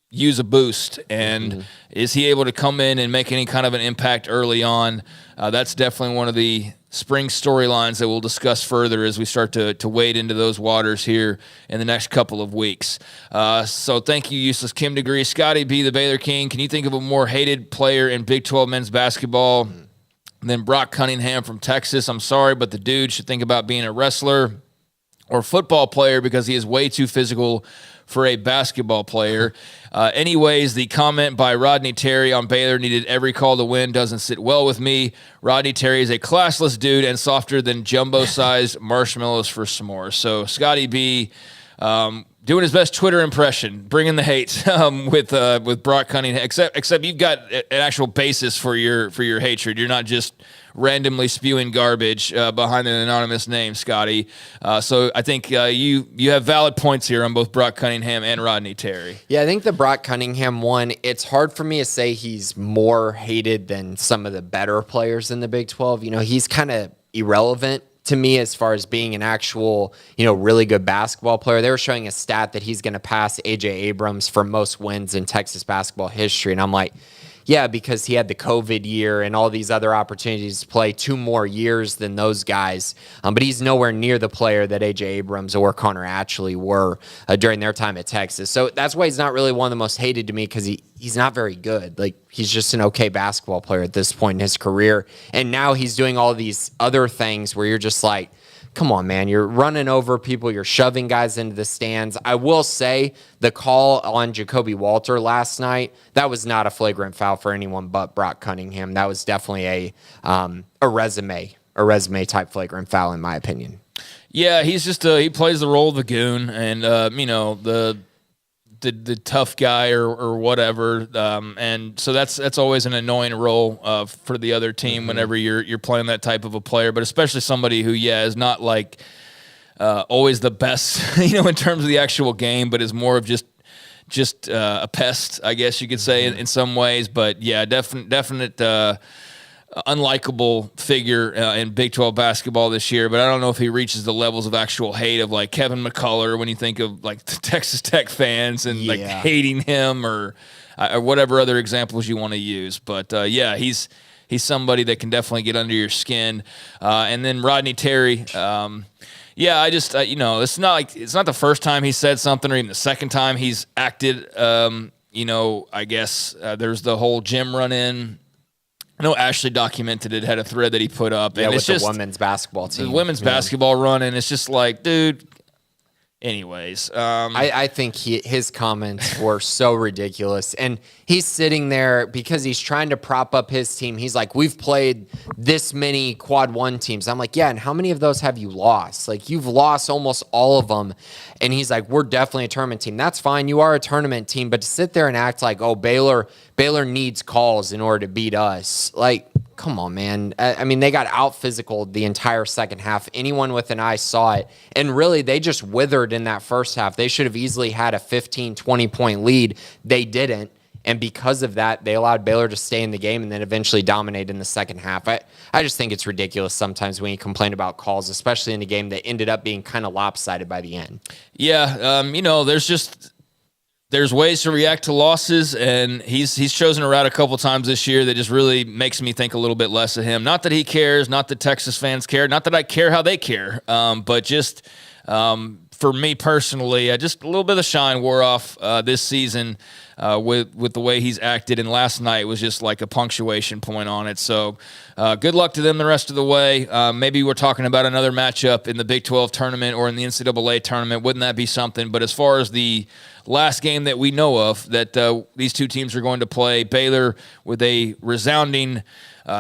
use a boost, and is he able to come in and make any kind of an impact early on? That's definitely one of the spring storylines that we'll discuss further as we start to wade into those waters here in the next couple of weeks. So thank you, Useless Kim Degree. Scotty B, the Baylor King. Can you think of a more hated player in Big 12 men's basketball than Brock Cunningham from Texas? I'm sorry, but the dude should think about being a wrestler or football player because he is way too physical for a basketball player. Anyways, the comment by Rodney Terry on Baylor needed every call to win doesn't sit well with me. Rodney Terry is a classless dude and softer than jumbo-sized marshmallows for s'mores. So Scotty B doing his best Twitter impression, bringing the hate with Brock Cunningham. Except you've got an actual basis for your hatred. You're not just randomly spewing garbage behind an anonymous name, Scotty. So I think you have valid points here on both Brock Cunningham and Rodney Terry. Yeah, I think the Brock Cunningham one, it's hard for me to say he's more hated than some of the better players in the Big 12. He's kind of irrelevant to me as far as being an actual, really good basketball player. They were showing a stat that he's going to pass A.J. Abrams for most wins in Texas basketball history. And I'm like, yeah, because he had the COVID year and all these other opportunities to play 2 more years than those guys. But he's nowhere near the player that A.J. Abrams or Connor Atchley were during their time at Texas. So that's why he's not really one of the most hated to me, because he's not very good. Like, he's just an okay basketball player at this point in his career. And now he's doing all these other things where you're just like, come on, man, you're running over people, you're shoving guys into the stands. I will say the call on Jacoby Walter last night, that was not a flagrant foul for anyone but Brock Cunningham. That was definitely a resume type flagrant foul, in my opinion. Yeah, he's just he plays the role of the goon, and the tough guy or whatever, and so that's always an annoying role for the other team whenever you're playing that type of a player, but especially somebody who is not like always the best in terms of the actual game, but is more of just a pest, I guess you could say, in some ways. But yeah, definite unlikable figure in Big 12 basketball this year, but I don't know if he reaches the levels of actual hate of like Kevin McCullough when you think of like the Texas Tech fans and like hating him or whatever other examples you want to use. But yeah, he's somebody that can definitely get under your skin. And then Rodney Terry, yeah, I just it's not the first time he said something or even the second time he's acted. I guess there's the whole gym run-in. I know Ashley documented it, had a thread that he put up. Yeah, and with it's just the women's basketball team. The women's basketball run, and it's just like, dude, anyways. I think his comments were so ridiculous. And he's sitting there because he's trying to prop up his team. He's like, we've played this many quad 1 teams. I'm like, yeah, and how many of those have you lost? Like, you've lost almost all of them. And he's like, we're definitely a tournament team. That's fine. You are a tournament team. But to sit there and act like, oh, Baylor needs calls in order to beat us. Like, come on, man. I mean, they got out physical the entire second half. Anyone with an eye saw it. And really, they just withered in that first half. They should have easily had a 15, 20-point lead. They didn't. And because of that, they allowed Baylor to stay in the game and then eventually dominate in the second half. I just think it's ridiculous sometimes when you complain about calls, especially in a game that ended up being kind of lopsided by the end. Yeah, there's ways to react to losses, and he's chosen a route a couple times this year that just really makes me think a little bit less of him. Not that he cares, not that Texas fans care, not that I care how they care, but just for me personally, just a little bit of the shine wore off this season with the way he's acted, and last night was just like a punctuation point on it. So good luck to them the rest of the way. Maybe we're talking about another matchup in the Big 12 tournament or in the NCAA tournament. Wouldn't that be something? But as far as the last game that we know of that these two teams are going to play, Baylor with a resounding,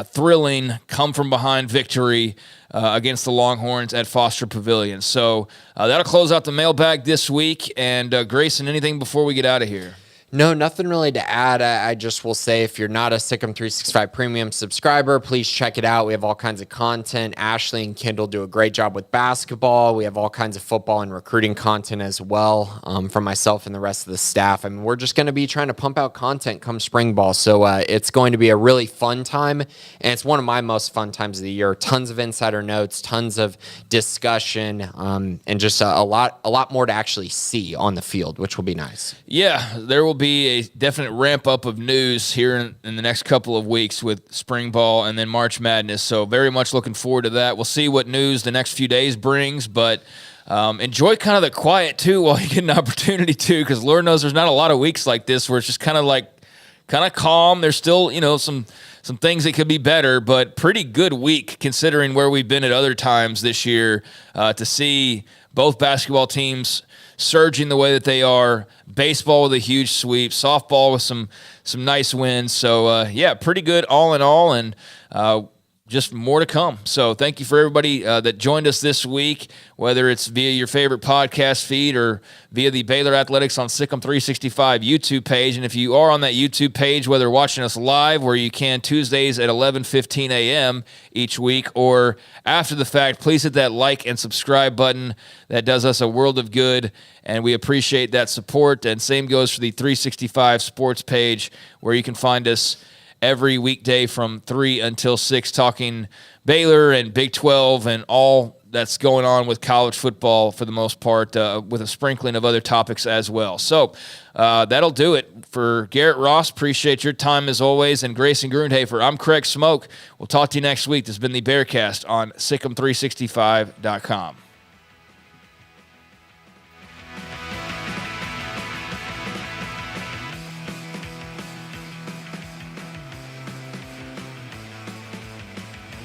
thrilling, come-from-behind victory against the Longhorns at Foster Pavilion. So that'll close out the mailbag this week. And Grayson, anything before we get out of here? No, nothing really to add. I just will say if you're not a Sikkim 365 Premium subscriber, please check it out. We have all kinds of content. Ashley and Kendall do a great job with basketball. We have all kinds of football and recruiting content as well from myself and the rest of the staff. I mean, we're just going to be trying to pump out content come spring ball. So it's going to be a really fun time, and it's one of my most fun times of the year. Tons of insider notes, tons of discussion, and just a lot more to actually see on the field, which will be nice. Yeah, there will be a definite ramp up of news here in the next couple of weeks with spring ball and then March Madness. So very much looking forward to that. We'll see what news the next few days brings, but enjoy kind of the quiet too while you get an opportunity to, because Lord knows there's not a lot of weeks like this where it's just kind of calm. There's still, some things that could be better, but pretty good week considering where we've been at other times this year to see both basketball teams surging the way that they are, baseball with a huge sweep, softball with some nice wins. So, pretty good all in all, and just more to come. So thank you for everybody that joined us this week, whether it's via your favorite podcast feed or via the Baylor Athletics on Sikkim 365 YouTube page. And if you are on that YouTube page, whether watching us live, where you can Tuesdays at 11:15 a.m. each week, or after the fact, please hit that like and subscribe button. That does us a world of good, and we appreciate that support. And same goes for the 365 Sports page, where you can find us every weekday from 3 until 6, talking Baylor and Big 12 and all that's going on with college football for the most part, with a sprinkling of other topics as well. So that'll do it. For Garrett Ross, appreciate your time as always, and Grayson Grundhoefer, I'm Craig Smoak. We'll talk to you next week. This has been the Bearcast on Sikkim365.com.